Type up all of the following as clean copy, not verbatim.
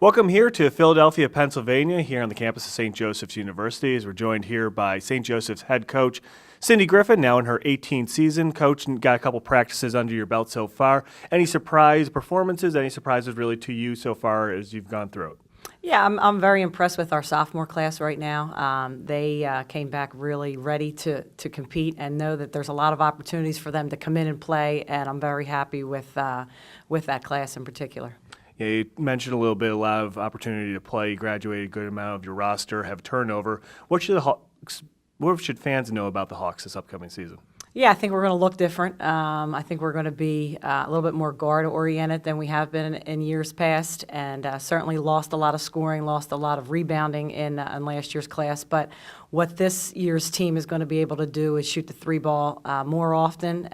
Welcome here to Philadelphia, Pennsylvania, here on the campus of St. Joseph's University. As we're joined here by St. Joseph's head coach Cindy Griffin, now in her 18th season. Coach, got a couple practices under your belt so far. Any surprise performances, any surprises really to you so far as you've gone through it? Yeah, I'm very impressed with our sophomore class right now. They came back really ready to compete and know that there's a lot of opportunities for them to come in and play, and I'm very happy with that class in particular. Yeah, you mentioned a little bit, a lot of opportunity to play. You graduated a good amount of your roster, have turnover. What should fans know about the Hawks this upcoming season? Yeah, I think we're going to look different. I think we're going to be a little bit more guard-oriented than we have been in years past, and certainly lost a lot of scoring, lost a lot of rebounding in last year's class. But what this year's team is going to be able to do is shoot the three ball more often.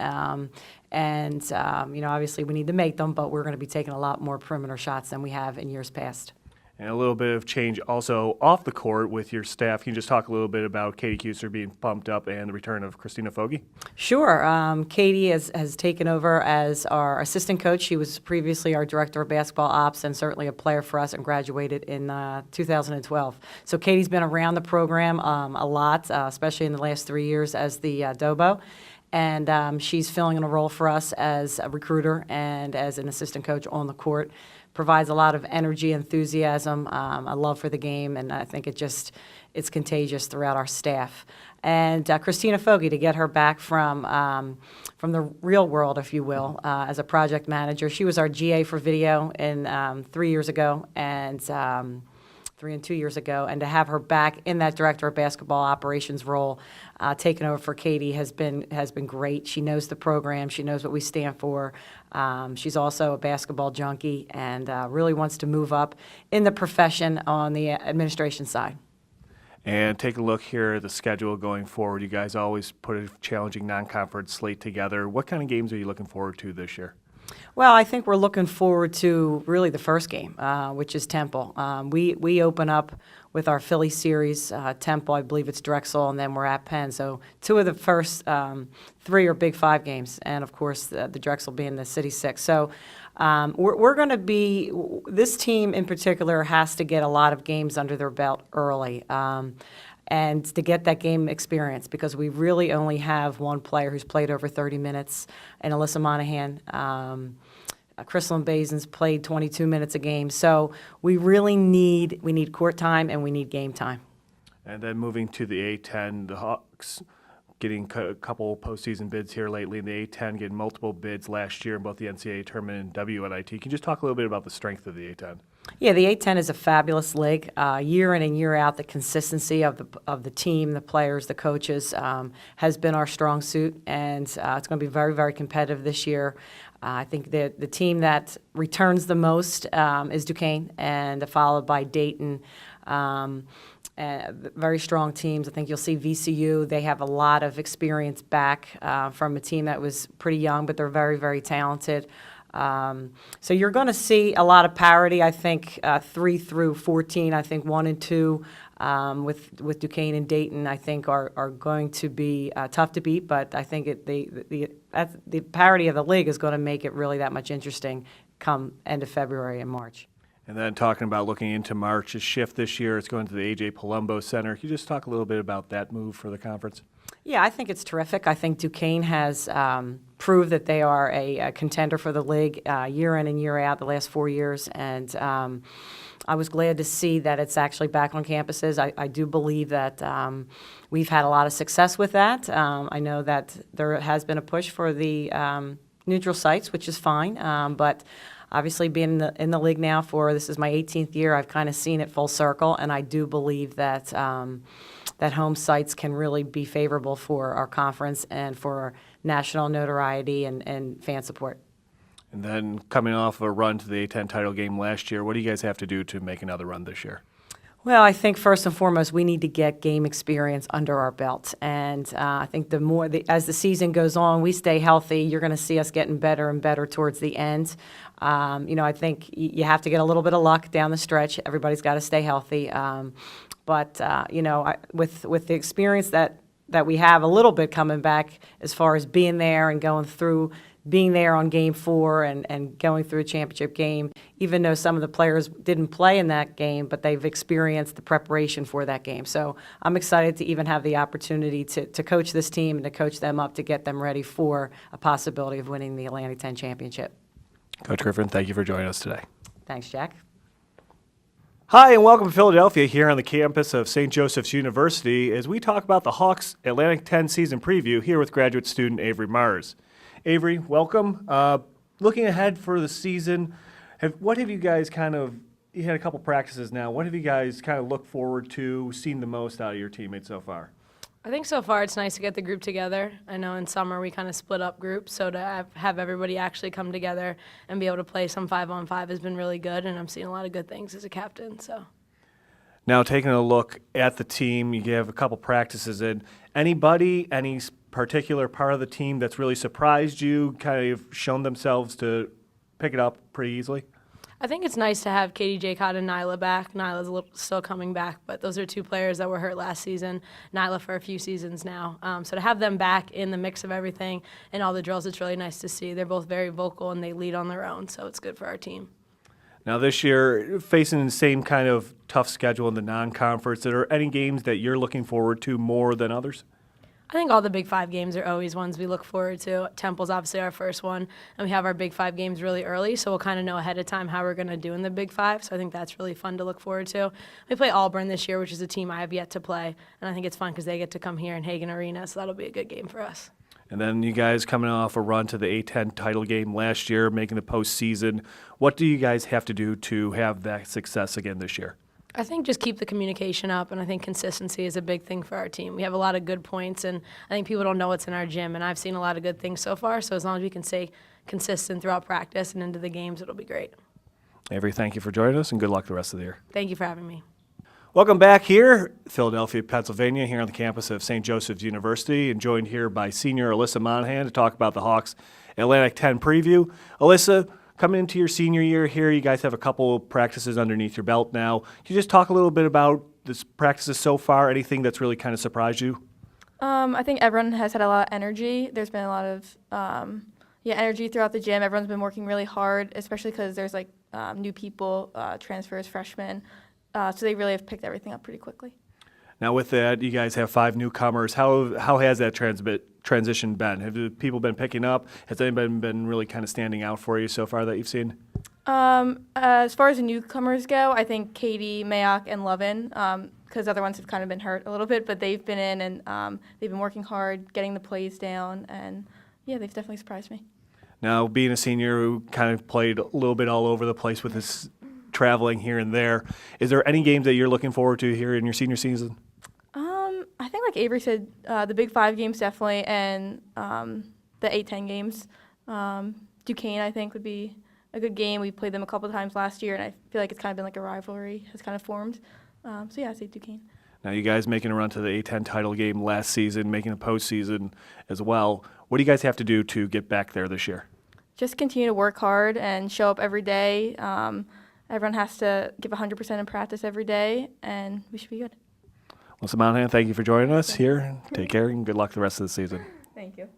Obviously we need to make them, but we're going to be taking a lot more perimeter shots than we have in years past. And a little bit of change also off the court with your staff. Can you just talk a little bit about Katie Kuser being pumped up and the return of Christina Fogarty? Sure. Katie has taken over as our assistant coach. She was previously our director of basketball ops and certainly a player for us and graduated in 2012. So Katie's been around the program a lot, especially in the last 3 years as the DOBO. And she's filling in a role for us as a recruiter and as an assistant coach on the court. Provides a lot of energy, enthusiasm, a love for the game, and I think it's contagious throughout our staff. And Christina Fogarty, to get her back from the real world, if you will, as a project manager. She was our GA for video 3 years ago, and 3 and 2 years ago, and to have her back in that director of basketball operations role, taking over for Katie has been great. She knows the program, she knows what we stand for. She's also a basketball junkie and really wants to move up in the profession on the administration side. And take a look here at the schedule going forward. You guys always put a challenging non-conference slate together. What kind of games are you looking forward to this year? Well, I think we're looking forward to really the first game, which is Temple. We open up with our Philly series, Temple, I believe it's Drexel, and then we're at Penn. So 2 of the first 3 are Big 5 games, and of course the Drexel being the City 6. So we're going to be, this team in particular has to get a lot of games under their belt early. And to get that game experience, because we really only have one player who's played over 30 minutes, and Alyssa Monaghan. Crystal Basin's played 22 minutes a game. So we really need court time and we need game time. And then moving to the A-10, the Hawks getting a couple postseason bids here lately. In the A-10, getting multiple bids last year in both the NCAA tournament and WNIT. Can you just talk a little bit about the strength of the A-10? Yeah, the A-10 is a fabulous league. Year in and year out, the consistency of the team, the players, the coaches has been our strong suit, and it's going to be very, very competitive this year. I think the team that returns the most is Duquesne, and followed by Dayton. Very strong teams. I think you'll see VCU. They have a lot of experience back from a team that was pretty young, but they're very, very talented. So you're going to see a lot of parity. I think 3 through 14. I think 1 and 2 with Duquesne and Dayton. I think are going to be tough to beat. But I think the parity of the league is going to make it really that much interesting come end of February and March. And then talking about looking into March, a shift this year, it's going to the A.J. Palumbo Center. Can you just talk a little bit about that move for the conference? Yeah, I think it's terrific. I think Duquesne has proved that they are a contender for the league year in and year out the last 4 years. And I was glad to see that it's actually back on campuses. I do believe that we've had a lot of success with that. I know that there has been a push for the neutral sites, which is fine, but obviously being in the league now this is my 18th year, I've kind of seen it full circle, and I do believe that that home sites can really be favorable for our conference and for national notoriety and fan support. And then coming off a run to the A-10 title game last year, what do you guys have to do to make another run this year? Well, I think first and foremost, we need to get game experience under our belt. And I think as the season goes on, we stay healthy, you're going to see us getting better and better towards the end. I think you have to get a little bit of luck down the stretch. Everybody's got to stay healthy. With the experience that that we have a little bit coming back as far as being there and going through being there on game 4 and going through a championship game, even though some of the players didn't play in that game, but they've experienced the preparation for that game. So I'm excited to even have the opportunity to coach this team and to coach them up to get them ready for a possibility of winning the Atlantic 10 championship. Coach Griffin, thank you for joining us today. Thanks, Jack. Hi, and welcome to Philadelphia here on the campus of St. Joseph's University as we talk about the Hawks Atlantic 10 season preview here with graduate student Avery Marz. Avery, welcome. Looking ahead for the season, what have you guys you had a couple practices now, what have you guys kind of looked forward to, seen the most out of your teammates so far? I think so far it's nice to get the group together. I know in summer we kind of split up groups, so to have everybody actually come together and be able to play some 5-on-5 has been really good, and I'm seeing a lot of good things as a captain. So. Now, taking a look at the team, you have a couple practices in. Any particular part of the team that's really surprised you, kind of shown themselves to pick it up pretty easily? I think it's nice to have Katie Jacot and Nyla back. Nyla's still coming back, but those are two players that were hurt last season. Nyla for a few seasons now. So to have them back in the mix of everything and all the drills, it's really nice to see. They're both very vocal and they lead on their own, so it's good for our team. Now this year, facing the same kind of tough schedule in the non-conference, are there any games that you're looking forward to more than others? I think all the Big 5 games are always ones we look forward to. Temple's obviously our first one, and we have our Big 5 games really early, so we'll kind of know ahead of time how we're going to do in the Big 5, so I think that's really fun to look forward to. We play Auburn this year, which is a team I have yet to play, and I think it's fun because they get to come here in Hagen Arena, so that'll be a good game for us. And then you guys coming off a run to the A10 title game last year, making the postseason. What do you guys have to do to have that success again this year? I think just keep the communication up, and I think consistency is a big thing for our team. We have a lot of good points, and I think people don't know what's in our gym, and I've seen a lot of good things so far, so as long as we can stay consistent throughout practice and into the games, it'll be great. Avery, thank you for joining us, and good luck the rest of the year. Thank you for having me. Welcome back here, Philadelphia, Pennsylvania, here on the campus of St. Joseph's University, and joined here by senior Alyssa Monaghan to talk about the Hawks Atlantic 10 preview. Alyssa, coming into your senior year here, you guys have a couple practices underneath your belt now. Can you just talk a little bit about this practices so far? Anything that's really kind of surprised you? I think everyone has had a lot of energy. There's been a lot of energy throughout the gym. Everyone's been working really hard, especially because there's new people, transfers, freshmen. So they really have picked everything up pretty quickly. Now with that, you guys have 5 newcomers. How has that transition been? Have people been picking up? Has anybody been really kind of standing out for you so far that you've seen? As far as the newcomers go, I think Katie, Mayock, and Lovin, because other ones have kind of been hurt a little bit, but they've been in and they've been working hard, getting the plays down, and yeah, they've definitely surprised me. Now, being a senior who kind of played a little bit all over the place with this traveling here and there, is there any games that you're looking forward to here in your senior season? I think like Avery said, the Big 5 games definitely, and the A10 games. Duquesne, I think, would be a good game. We played them a couple of times last year, and I feel like it's kind of been like a rivalry has kind of formed. So yeah, I'd say Duquesne. Now, you guys making a run to the A10 title game last season, making the postseason as well. What do you guys have to do to get back there this year? Just continue to work hard and show up every day. Everyone has to give 100% in practice every day, and we should be good. Alyssa Monaghan, thank you for joining us here. Take care and good luck the rest of the season. Thank you.